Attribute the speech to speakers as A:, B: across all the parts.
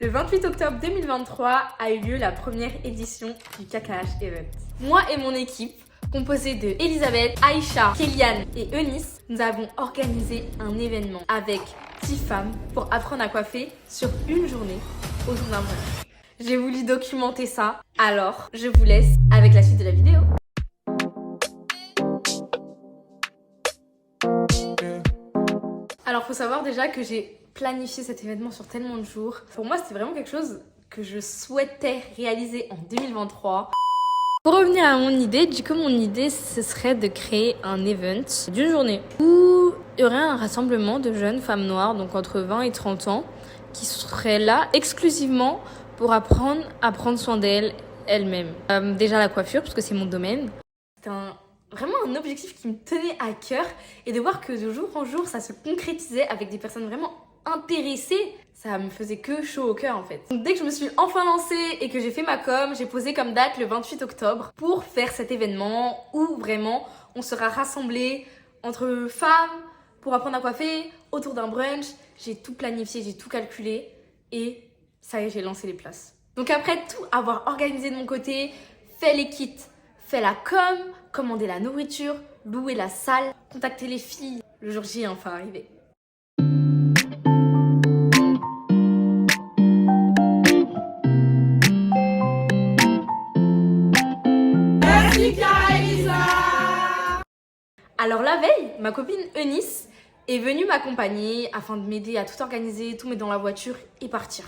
A: Le 28 octobre 2023 a eu lieu la première édition du KKH Event. Moi et mon équipe, composée de Elisabeth, Aïcha, Kéliane et Eunice, nous avons organisé un événement avec 10 femmes pour apprendre à coiffer sur une journée autour d'un brunch. J'ai voulu documenter ça, alors je vous laisse avec la suite de la vidéo. Alors faut savoir déjà que j'ai planifié cet événement sur tellement de jours. Pour moi c'était vraiment quelque chose que je souhaitais réaliser en 2023. Pour revenir à mon idée, du coup mon idée ce serait de créer un event d'une journée où il y aurait un rassemblement de jeunes femmes noires, donc entre 20 et 30 ans, qui seraient là exclusivement pour apprendre à prendre soin d'elles-mêmes. Déjà la coiffure, parce que c'est mon domaine. C'était vraiment un objectif qui me tenait à cœur, et de voir que de jour en jour ça se concrétisait avec des personnes vraiment intéressées, ça me faisait que chaud au cœur en fait. Donc dès que je me suis enfin lancée et que j'ai fait ma com, j'ai posé comme date le 28 octobre pour faire cet événement où vraiment on sera rassemblés entre femmes pour apprendre à coiffer autour d'un brunch. J'ai tout planifié, j'ai tout calculé et ça y est, j'ai lancé les places. Donc après tout avoir organisé de mon côté, fait les kits, fait la com, commandé la nourriture, loué la salle, contacté les filles, le jour J est enfin arrivé. Alors la veille, ma copine Eunice est venue m'accompagner afin de m'aider à tout organiser, tout mettre dans la voiture et partir.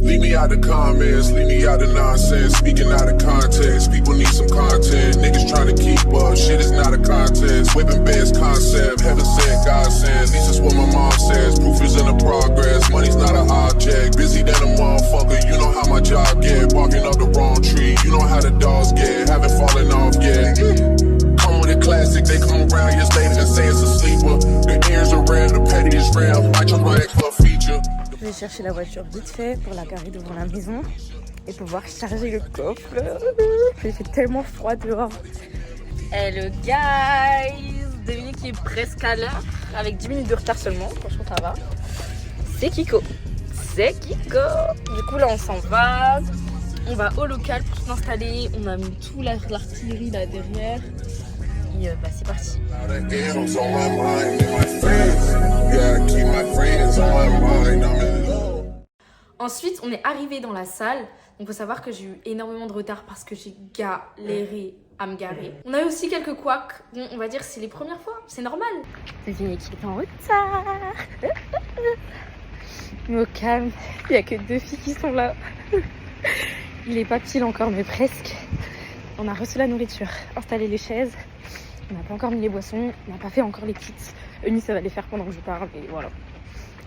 B: Leave me out the comments, leave me out the nonsense, speaking out of context. People need some content, niggas trying to keep up, shit is not a contest. Whipping best concept, heaven said, God says, at least that's what my mom says. Proof is in the progress, money's not an object. Busy than a motherfucker, you know how my job get. Barking up the wrong tree, you know how the dogs get. Haven't fallen off yet. Come with a classic, they come around years later and say it's a sleeper. The ears are red, the petty is real. I just my ex for a feature.
C: Je vais chercher la voiture vite fait pour la garer devant la maison et pouvoir charger le coffre. Il fait tellement froid dehors.
A: Hello guys, devinez qui est presque à l'heure, avec 10 minutes de retard seulement, franchement ça va. C'est Kiko. C'est Kiko. Du coup là on s'en va, on va au local pour s'installer, on a mis tout l'artillerie là derrière. Et bah c'est parti. Ensuite, on est arrivé dans la salle. Donc, faut savoir que j'ai eu énormément de retard parce que j'ai galéré à me garer. On a eu aussi quelques couacs. Bon, on va dire c'est les premières fois, c'est normal.
C: Devinez qui est en retard. Mais au calme, il n'y a que 2 filles qui sont là. Il est pas pile encore, mais presque. On a reçu la nourriture, installé les chaises. On n'a pas encore mis les boissons, on n'a pas fait encore les kits. Eunice, ça va les faire pendant que je parle, et voilà.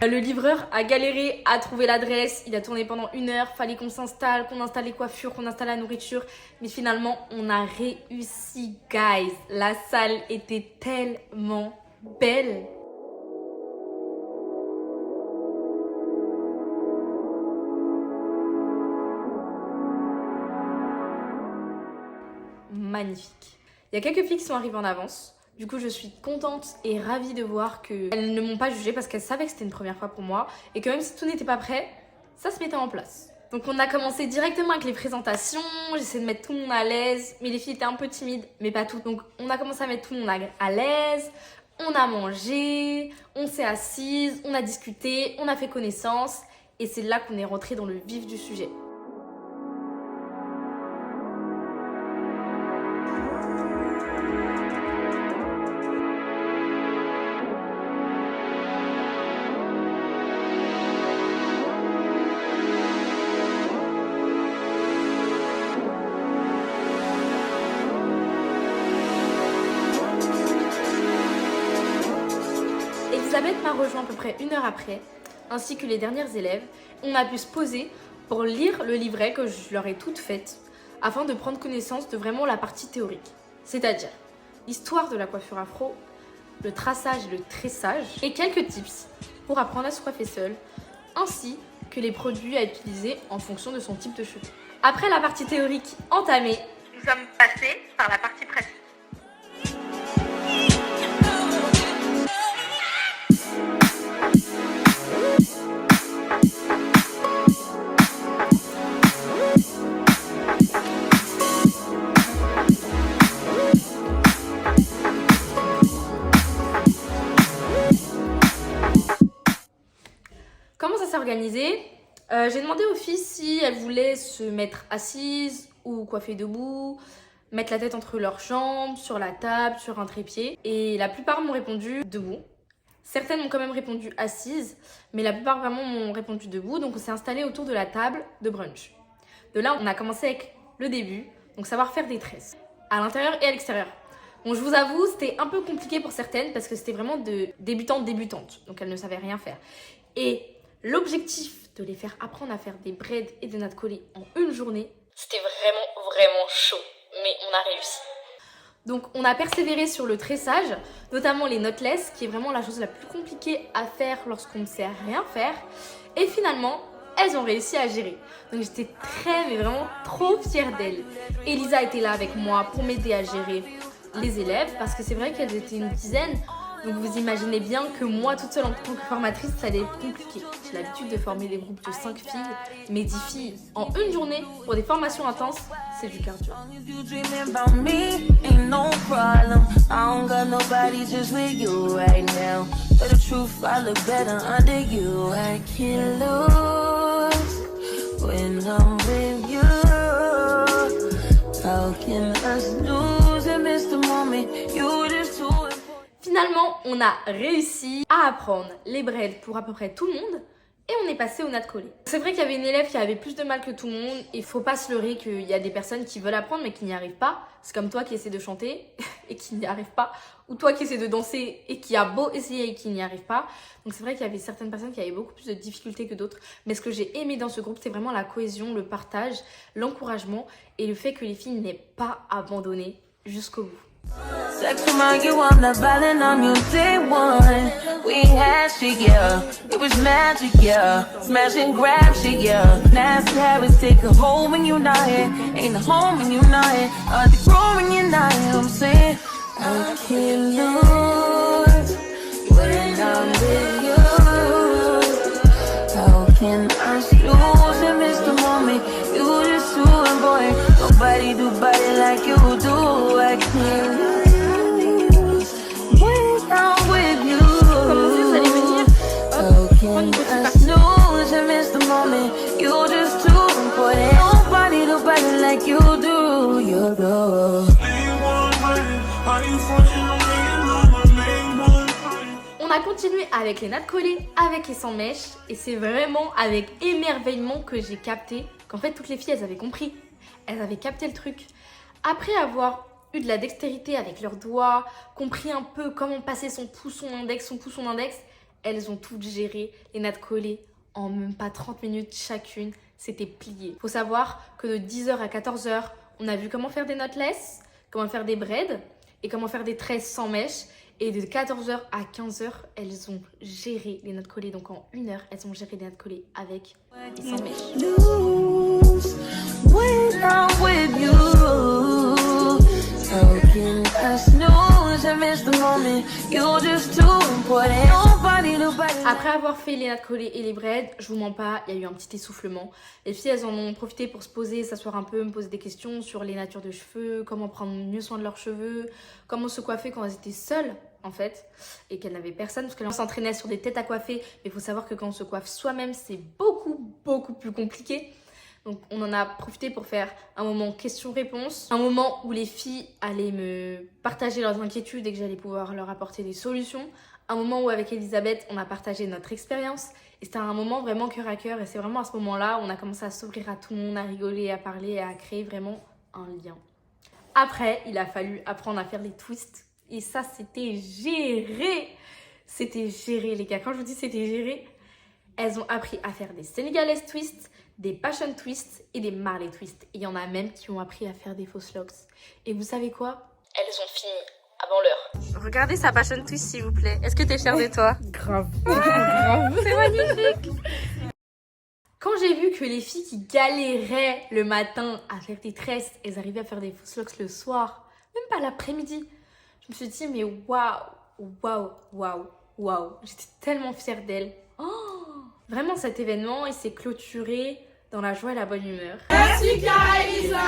A: Le livreur a galéré à trouver l'adresse, il a tourné pendant 1 heure, fallait qu'on s'installe, qu'on installe les coiffures, qu'on installe la nourriture. Mais finalement, on a réussi, guys. La salle était tellement belle. Magnifique. Il y a quelques filles qui sont arrivées en avance. Du coup, je suis contente et ravie de voir qu'elles ne m'ont pas jugée parce qu'elles savaient que c'était une première fois pour moi et que même si tout n'était pas prêt, ça se mettait en place. Donc on a commencé directement avec les présentations, j'essaie de mettre tout le monde à l'aise, mais les filles étaient un peu timides, mais pas toutes. Donc on a commencé à mettre tout le monde à l'aise, on a mangé, on s'est assises, on a discuté, on a fait connaissance et c'est là qu'on est rentré dans le vif du sujet. Elisabeth m'a rejoint à peu près 1 heure après, ainsi que les dernières élèves. On a pu se poser pour lire le livret que je leur ai toutes faites, afin de prendre connaissance de vraiment la partie théorique. C'est-à-dire l'histoire de la coiffure afro, le traçage et le tressage, et quelques tips pour apprendre à se coiffer seul, ainsi que les produits à utiliser en fonction de son type de cheveux. Après la partie théorique entamée, nous sommes passés par la partie pratique. Comment ça s'est organisé ? J'ai demandé aux filles si elles voulaient se mettre assises ou coiffer debout, mettre la tête entre leurs jambes, sur la table, sur un trépied. Et la plupart m'ont répondu debout. Certaines m'ont quand même répondu assises, mais la plupart vraiment m'ont répondu debout. Donc on s'est installé autour de la table de brunch. De là, on a commencé avec le début, donc savoir faire des tresses, à l'intérieur et à l'extérieur. Bon, je vous avoue, c'était un peu compliqué pour certaines parce que c'était vraiment de débutantes, donc elles ne savaient rien faire. Et l'objectif de les faire apprendre à faire des braids et des nattes collées en une journée, c'était vraiment chaud, mais on a réussi. Donc on a persévéré sur le tressage, notamment les knotless, qui est vraiment la chose la plus compliquée à faire lorsqu'on ne sait rien faire. Et finalement, elles ont réussi à gérer. Donc j'étais mais vraiment trop fière d'elles. Elisa était là avec moi pour m'aider à gérer les élèves, parce que c'est vrai qu'elles étaient une dizaine. Donc vous imaginez bien que moi toute seule en tant que formatrice, ça allait être compliqué. J'ai l'habitude de former des groupes de 5 filles, mais 10 filles en une journée pour des formations intenses, c'est du cardio. Finalement, on a réussi à apprendre les braids pour à peu près tout le monde et on est passé aux nattes collées. C'est vrai qu'il y avait une élève qui avait plus de mal que tout le monde et faut pas se leurrer qu'il y a des personnes qui veulent apprendre mais qui n'y arrivent pas. C'est comme toi qui essaie de chanter et qui n'y arrive pas, ou toi qui essaie de danser et qui a beau essayer et qui n'y arrive pas. Donc c'est vrai qu'il y avait certaines personnes qui avaient beaucoup plus de difficultés que d'autres, mais ce que j'ai aimé dans ce groupe, c'est vraiment la cohésion, le partage, l'encouragement et le fait que les filles n'aient pas abandonné jusqu'au bout.
D: Sex remind you I'm not violent on you day one. We had shit, yeah. It was magic, yeah. Smash and grab shit, yeah. Nasty habits take a hold when you're not here. Ain't a home when you're not here. They grow when you're not here. I'm saying I can't lose when I'm with you. How can I lose and miss the moment? You just too boy. Nobody do body like you do. I can't lose when I'm with you. How can I snooze and miss the moment? You just too important. Nobody do body like you do. You do.
A: On a continué avec les nattes collées, avec les sans mèches, et c'est vraiment avec émerveillement que j'ai capté qu'en fait toutes les filles elles avaient compris, elles avaient capté le truc. Après avoir eu de la dextérité avec leurs doigts, compris un peu comment passer son pouce, son index, elles ont toutes géré les nattes collées en même pas 30 minutes chacune, c'était plié. Faut savoir que de 10h à 14h, on a vu comment faire des knotless, comment faire des braids et comment faire des tresses sans mèches. Et de 14h à 15h, elles ont géré les nattes collées. Donc en 1 heure, elles ont géré les nattes collées avec et sans mèches. Après avoir fait les nattes collées et les braids, je vous mens pas, il y a eu un petit essoufflement. Les filles, elles en ont profité pour se poser, s'asseoir un peu, me poser des questions sur les natures de cheveux, comment prendre mieux soin de leurs cheveux, comment se coiffer quand elles étaient seules en fait, et qu'elles n'avaient personne, parce qu'elles s'entraînaient sur des têtes à coiffer. Mais il faut savoir que quand on se coiffe soi-même, c'est beaucoup plus compliqué. Donc on en a profité pour faire un moment questions-réponses, un moment où les filles allaient me partager leurs inquiétudes et que j'allais pouvoir leur apporter des solutions, un moment où avec Elisabeth on a partagé notre expérience et c'était un moment vraiment cœur à cœur et c'est vraiment à ce moment-là où on a commencé à s'ouvrir à tout le monde, à rigoler, à parler et à créer vraiment un lien. Après il a fallu apprendre à faire les twists et ça c'était géré les gars, quand je vous dis c'était géré, elles ont appris à faire des Senegalese twists, des passion twists et des Marley twists. Et il y en a même qui ont appris à faire des fausses locks. Et vous savez quoi? Elles ont fini avant l'heure. Regardez sa passion twist s'il vous plaît. Est-ce que t'es fière de toi?
C: Grave.
A: C'est magnifique. Quand j'ai vu que les filles qui galéraient le matin à faire des tresses, elles arrivaient à faire des fausses locks le soir, même pas l'après-midi, je me suis dit mais waouh. J'étais tellement fière d'elles. Oh, vraiment cet événement, il s'est clôturé dans la joie et la bonne humeur. Merci Elisa.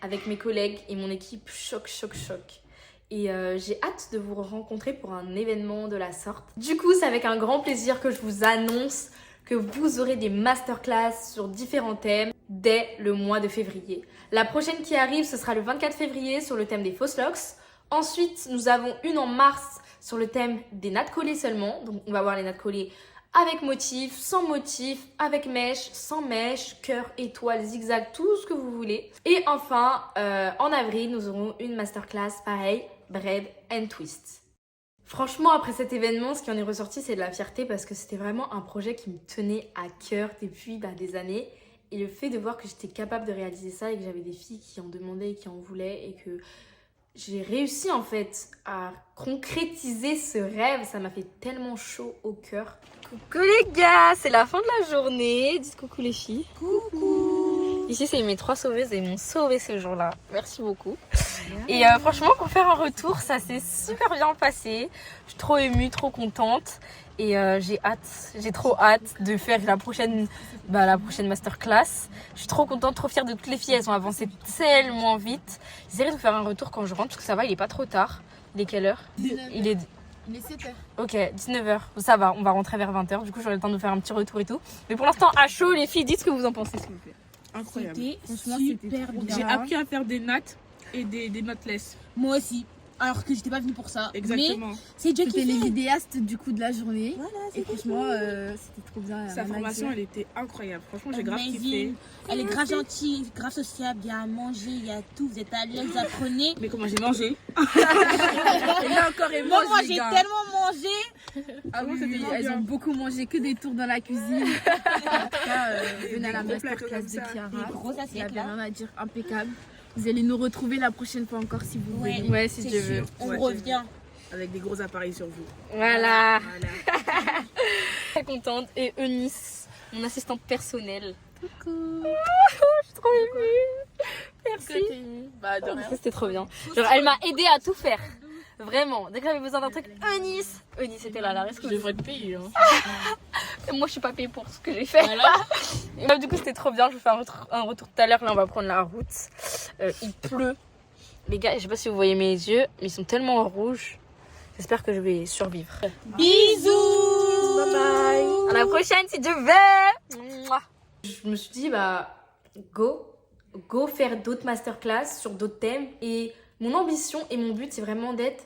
A: Avec mes collègues et mon équipe choc. Et j'ai hâte de vous rencontrer pour un événement de la sorte. Du coup, c'est avec un grand plaisir que je vous annonce que vous aurez des masterclass sur différents thèmes dès le mois de février. La prochaine qui arrive, ce sera le 24 février sur le thème des fausses locks. Ensuite, nous avons une en mars sur le thème des nattes collées seulement. Donc, on va voir les nattes collées avec motif, sans motif, avec mèche, sans mèche, cœur, étoile, zigzag, tout ce que vous voulez. Et enfin, en avril, nous aurons une masterclass pareil, braid and twist. Franchement, après cet événement, ce qui en est ressorti, c'est de la fierté parce que c'était vraiment un projet qui me tenait à cœur depuis des années. Et le fait de voir que j'étais capable de réaliser ça et que j'avais des filles qui en demandaient et qui en voulaient et que j'ai réussi en fait à concrétiser ce rêve, ça m'a fait tellement chaud au cœur. Coucou les gars, c'est la fin de la journée. Dites coucou les filles. Coucou. Ici, c'est mes 3 sauveuses et ils m'ont sauvé ce jour-là. Merci beaucoup. Et franchement, pour faire un retour, ça s'est super bien passé. Je suis trop émue, trop contente. Et j'ai trop hâte de faire la prochaine masterclass. Je suis trop contente, trop fière de toutes les filles. Elles ont avancé tellement vite. J'essaierai de vous faire un retour quand je rentre parce que ça va, il est pas trop tard. Il est quelle heure?
E: 19h.
A: Il est
E: 7h.
A: Ok, 19h. Ça va, on va rentrer vers 20h. Du coup, j'aurai le temps de faire un petit retour et tout. Mais pour l'instant, à chaud, les filles, dites ce que vous en pensez, s'il vous plaît.
F: Incroyable.
E: Franchement, super bien.
F: J'ai appris à faire des nattes et des knotless.
E: Moi aussi. Alors que j'étais pas venue pour ça.
F: Exactement.
E: Mais c'est déjà
G: C'était
E: kiffé.
G: les vidéastes du coup de la journée.
E: Voilà,
G: Et franchement, c'était trop bien.
F: Sa formation, elle était incroyable. Franchement, j'ai grave kiffé.
E: Amazing. Elle est grave gentille, grave sociable, il y a à manger, il y a tout. Vous êtes à l'aise, vous apprenez.
F: Mais comment j'ai mangé?
G: Et là encore, et
E: Moi,
G: les
E: j'ai
G: gars.
E: tellement mangé.
G: Ah oui,
F: c'était
G: oui,
F: trop
G: elles
F: bien.
G: ont beaucoup mangé, que des tours dans la cuisine. En tout cas, venez à la
F: Des gros plats
G: masterclass
F: comme
G: de
F: ça.
G: Chiara.
E: Des gros
G: Il n'y a
E: assiettes
G: rien
E: là.
G: à dire, impeccable. Vous allez nous retrouver la prochaine fois encore si vous
E: Ouais,
G: voulez.
A: Ouais, si
E: c'est
A: Dieu veut.
E: sûr. On
F: Ouais,
E: revient.
F: Avec des gros appareils sur vous.
A: Voilà.
F: Voilà.
A: Très contente. Et Eunice, mon assistante personnelle.
G: Coucou.
A: Je suis trop émue. Merci.
G: Bah, de rien.
A: Ça, c'était trop bien. Genre, elle m'a aidé à tout faire. Vraiment. Dès que j'avais besoin d'un truc, Eunice était là, la rescousse.
F: Je devrais te payer. Hein.
A: Moi, je suis pas payée pour ce que j'ai fait. Et du coup, c'était trop bien. Je vais faire un retour tout à l'heure. Là, on va prendre la route. Il pleut. Les gars, je sais pas si vous voyez mes yeux, mais ils sont tellement en rouge. J'espère que je vais survivre.
E: Bisous.
A: Bye bye. À la prochaine si Dieu veut. Mouah. Je me suis dit, go faire d'autres masterclass sur d'autres thèmes. Et mon ambition et mon but, c'est vraiment d'être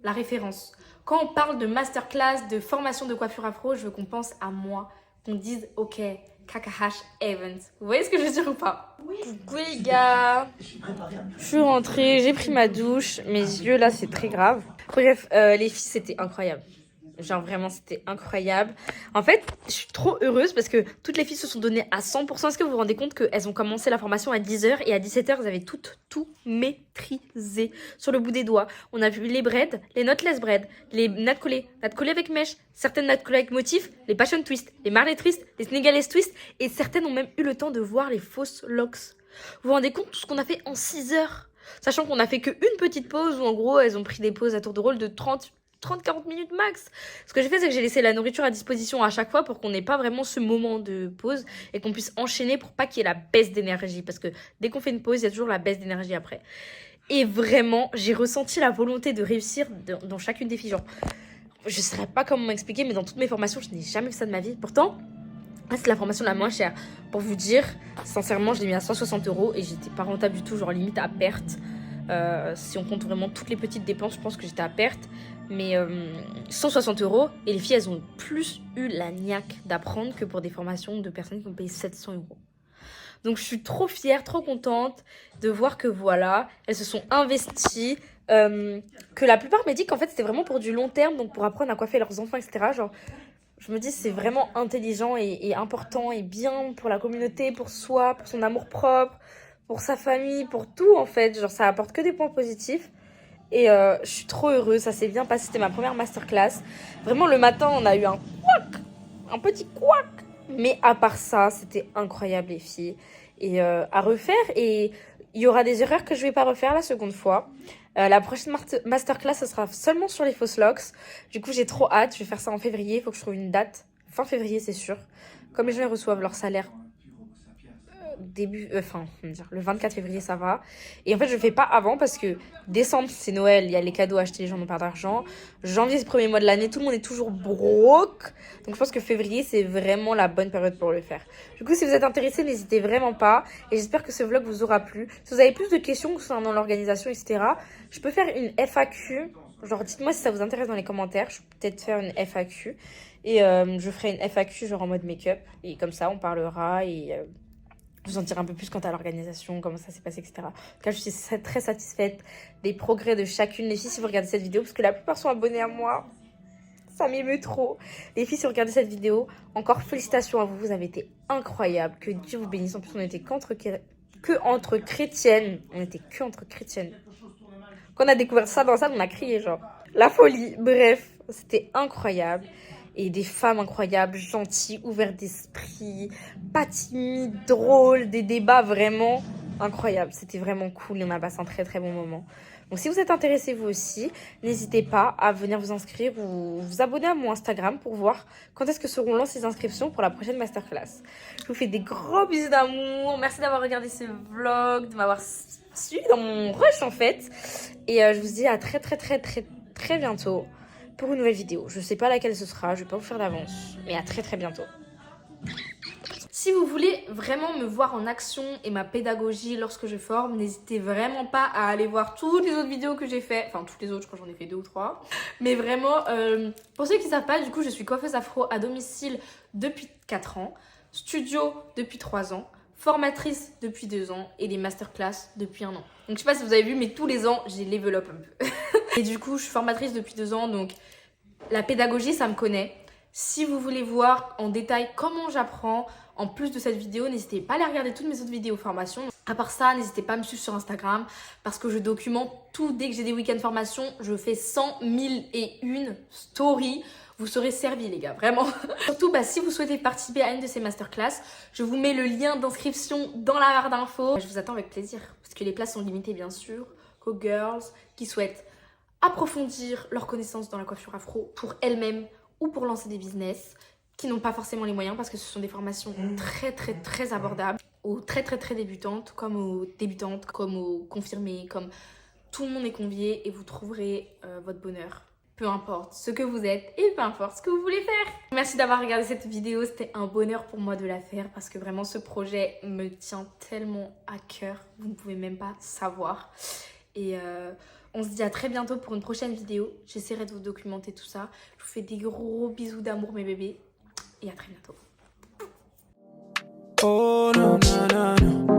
A: la référence. Quand on parle de masterclass, de formation de coiffure afro, je veux qu'on pense à moi. Qu'on dise, ok, Kakahash Evans. Vous voyez ce que je veux dire ou pas? Oui. Coucou les gars. Je suis rentrée, j'ai pris ma douche. Mes yeux là, c'est très grave. Bref, les filles, c'était incroyable. Genre vraiment, c'était incroyable. En fait, je suis trop heureuse parce que toutes les filles se sont données à 100%. Est-ce que vous vous rendez compte qu'elles ont commencé la formation à 10h et à 17h, elles avaient tout maîtrisé sur le bout des doigts. On a vu les braids, les knotless braids, les nattes collées avec mèche, certaines nattes collées avec motif, les passion twist, les marley twist, les sénégalaises twist et certaines ont même eu le temps de voir les fausses locks. Vous vous rendez compte tout ce qu'on a fait en 6 heures? Sachant qu'on a fait qu'une petite pause où en gros elles ont pris des pauses à tour de rôle de 30-40 minutes max. Ce que j'ai fait, c'est que j'ai laissé la nourriture à disposition à chaque fois pour qu'on n'ait pas vraiment ce moment de pause et qu'on puisse enchaîner pour pas qu'il y ait la baisse d'énergie. Parce que dès qu'on fait une pause, il y a toujours la baisse d'énergie après. Et vraiment, j'ai ressenti la volonté de réussir dans chacune des filles. Genre, je ne saurais pas comment m'expliquer, mais dans toutes mes formations, je n'ai jamais fait ça de ma vie. Pourtant, c'est la formation la moins chère. Pour vous dire, sincèrement, je l'ai mis à 160 € et j'étais pas rentable du tout, genre limite à perte. Si on compte vraiment toutes les petites dépenses, je pense que j'étais à perte. Mais 160 € et les filles, elles ont plus eu la niaque d'apprendre que pour des formations de personnes qui ont payé 700 €. Donc je suis trop fière, trop contente de voir que voilà, elles se sont investies. Que la plupart me disent qu'en fait c'était vraiment pour du long terme, donc pour apprendre à coiffer leurs enfants, etc. Genre,
C: Je me dis c'est vraiment intelligent et important et bien pour la communauté, pour soi, pour son amour propre, pour sa famille, pour tout en fait. Genre ça apporte que des points positifs. Et je suis trop heureuse, ça s'est bien passé, c'était ma première masterclass. Vraiment le matin on a eu un couac, un petit couac. Mais à part ça, c'était incroyable les filles. Et à refaire, et il y aura des erreurs que je vais pas refaire la seconde fois. La prochaine masterclass, ce sera seulement sur les fausses locks. Du coup, j'ai trop hâte. Je vais faire ça en février. Il faut que je trouve une date. Fin février, c'est sûr. Comme les gens ils reçoivent leur salaire le 24 février, ça va. Et en fait, je fais pas avant parce que décembre, c'est Noël. Il y a les cadeaux à acheter, les gens n'ont pas d'argent. Janvier, c'est le premier mois de l'année. Tout le monde est toujours broke. Donc, je pense que février, c'est vraiment la bonne période pour le faire. Du coup, si vous êtes intéressés, n'hésitez vraiment pas. Et j'espère que ce vlog vous aura plu. Si vous avez plus de questions concernant l'organisation, etc., je peux faire une FAQ. Genre, dites-moi si ça vous intéresse dans les commentaires. Je peux peut-être faire une FAQ. Et je ferai une FAQ genre en mode make-up. Et comme ça, on parlera et vous en dire un peu plus quant à l'organisation, comment ça s'est passé, etc. En tout cas, je suis très satisfaite des progrès de chacune. Les filles, si vous regardez cette vidéo, parce que la plupart sont abonnées à moi, ça m'émeut trop. Les filles, si vous regardez cette vidéo, encore félicitations à vous, vous avez été incroyables. Que Dieu vous bénisse. En plus, on était qu'entre chrétiennes. On était qu'entre chrétiennes. Quand on a découvert ça dans la salle, on a crié genre la folie. Bref, c'était incroyable. Et des femmes incroyables, gentilles, ouvertes d'esprit, pas timides, drôles, des débats vraiment incroyables. C'était vraiment cool et on a passé un très très bon moment. Donc si vous êtes intéressés vous aussi, n'hésitez pas à venir vous inscrire ou vous abonner à mon Instagram pour voir quand est-ce que seront lancées les inscriptions pour la prochaine masterclass. Je vous fais des gros bisous d'amour. Merci d'avoir regardé ce vlog, de m'avoir suivi dans mon rush en fait. Et je vous dis à très bientôt pour une nouvelle vidéo. Je sais pas laquelle ce sera, je vais pas vous faire d'avance, mais à très bientôt.
A: Si vous voulez vraiment me voir en action et ma pédagogie lorsque je forme, n'hésitez vraiment pas à aller voir toutes les autres vidéos que j'ai fait. Enfin, toutes les autres, je crois que j'en ai fait 2 ou 3. Mais vraiment, pour ceux qui ne savent pas, du coup, je suis coiffeuse afro à domicile depuis 4 ans, studio depuis 3 ans, formatrice depuis 2 ans et les masterclass depuis 1 an. Donc, je sais pas si vous avez vu, mais tous les ans, j'ai level up un peu. Et du coup, je suis formatrice depuis 2 ans, donc la pédagogie, ça me connaît. Si vous voulez voir en détail comment j'apprends, en plus de cette vidéo, n'hésitez pas à aller regarder toutes mes autres vidéos formation. À part ça, n'hésitez pas à me suivre sur Instagram parce que je documente tout. Dès que j'ai des week-ends formation, je fais 100 001 stories. Vous serez servis les gars, vraiment. Surtout, si vous souhaitez participer à une de ces masterclass, je vous mets le lien d'inscription dans la barre d'infos. Je vous attends avec plaisir parce que les places sont limitées bien sûr. Qu'aux girls qui souhaitent approfondir leurs connaissances dans la coiffure afro pour elles-mêmes ou pour lancer des business, qui n'ont pas forcément les moyens parce que ce sont des formations très abordables, aux très débutantes, comme aux confirmées, comme tout le monde est convié et vous trouverez votre bonheur. Peu importe ce que vous êtes et peu importe ce que vous voulez faire. Merci d'avoir regardé cette vidéo, c'était un bonheur pour moi de la faire parce que vraiment ce projet me tient tellement à cœur, vous ne pouvez même pas savoir. Et on se dit à très bientôt pour une prochaine vidéo. J'essaierai de vous documenter tout ça. Je vous fais des gros bisous d'amour mes bébés. Et à très bientôt.
H: Oh, no, no, no, no.